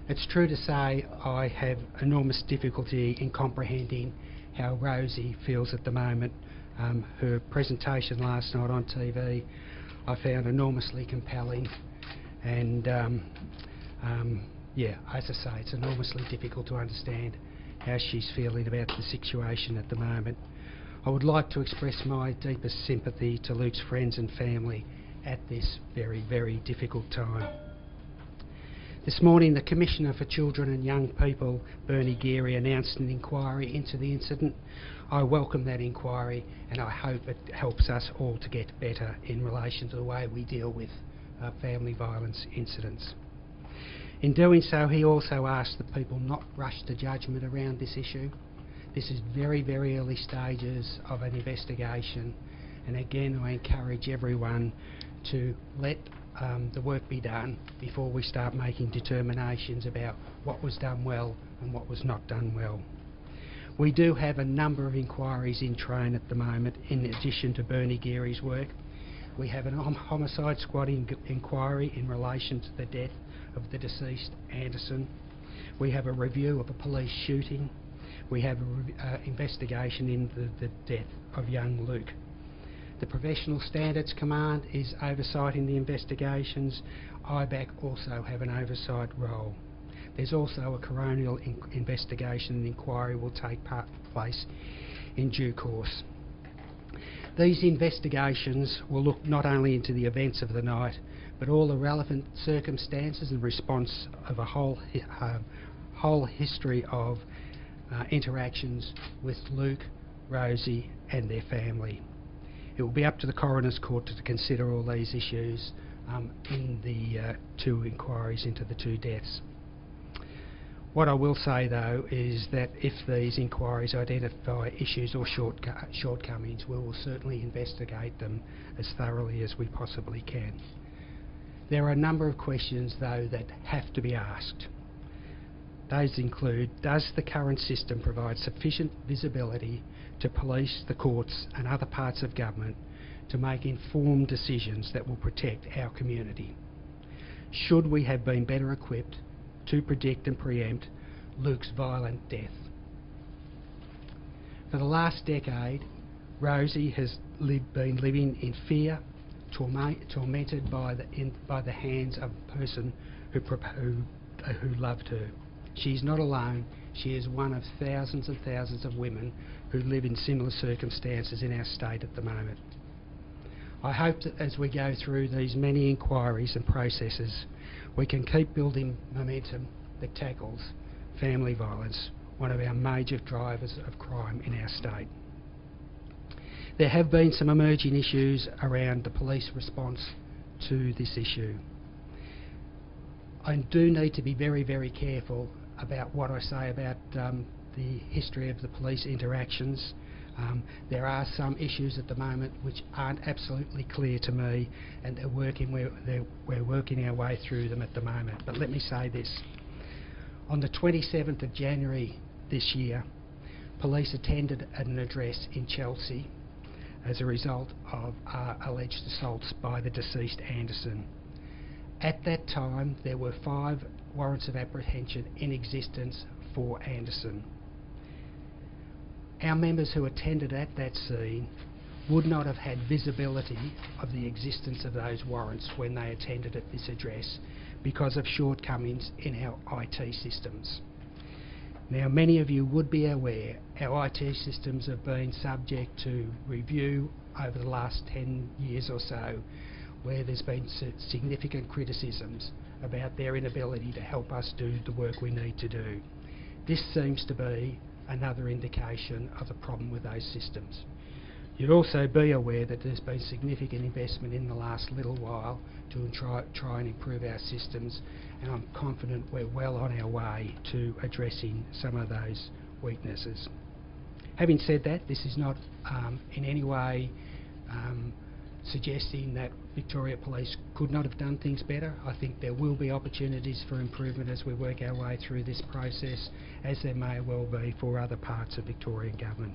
It's true to say I have enormous difficulty in comprehending how Rosie feels at the moment. Her presentation last night on TV I found enormously compelling, and yeah, as I say, it's enormously difficult to understand how she's feeling about the situation at the moment. I would like to express my deepest sympathy to Luke's friends and family at this very, very difficult time. This morning, the Commissioner for Children and Young People, Bernie Geary, announced an inquiry into the incident. I welcome that inquiry, and I hope it helps us all to get better in relation to the way we deal with family violence incidents. In doing so, he also asked that people not rush to judgment around this issue. This is very, very early stages of an investigation, and again I encourage everyone to let the work be done before we start making determinations about what was done well and what was not done well. We do have a number of inquiries in train at the moment in addition to Bernie Geary's work. We have an homicide squad inquiry in relation to the death of the deceased Anderson. We have a review of a police shooting. We have an investigation into the death of young Luke. The Professional Standards Command is oversighting the investigations. IBAC also have an oversight role. There's also a coronial investigation and inquiry will take place in due course. These investigations will look not only into the events of the night, but all the relevant circumstances and response of a whole history of interactions with Luke, Rosie and their family. It will be up to the Coroner's Court to consider all these issues in the two inquiries into the two deaths. What I will say though is that if these inquiries identify issues or shortcomings, we will certainly investigate them as thoroughly as we possibly can. There are a number of questions though that have to be asked. Those include, does the current system provide sufficient visibility to police, the courts and other parts of government to make informed decisions that will protect our community? Should we have been better equipped to predict and preempt Luke's violent death? For the last decade, Rosie has been living in fear, tormented by the hands of a person who loved her. She's not alone. She is one of thousands and thousands of women who live in similar circumstances in our state at the moment. I hope that as we go through these many inquiries and processes, we can keep building momentum that tackles family violence, one of our major drivers of crime in our state. There have been some emerging issues around the police response to this issue. I do need to be very, very careful about what I say about the history of the police interactions. There are some issues at the moment which aren't absolutely clear to me, and we're working our way through them at the moment. But let me say this. On the 27th of January this year, police attended an address in Chelsea as a result of alleged assaults by the deceased Anderson. At that time, there were 5 warrants of apprehension in existence for Anderson. Our members who attended at that scene would not have had visibility of the existence of those warrants when they attended at this address because of shortcomings in our IT systems. Now, many of you would be aware our IT systems have been subject to review over the last 10 years or so, where there's been significant criticisms about their inability to help us do the work we need to do. This seems to be another indication of a problem with those systems. You'd also be aware that there's been significant investment in the last little while to try and improve our systems, and I'm confident we're well on our way to addressing some of those weaknesses. Having said that, this is not in any way suggesting that Victoria Police could not have done things better. I think there will be opportunities for improvement as we work our way through this process, as there may well be for other parts of Victorian government.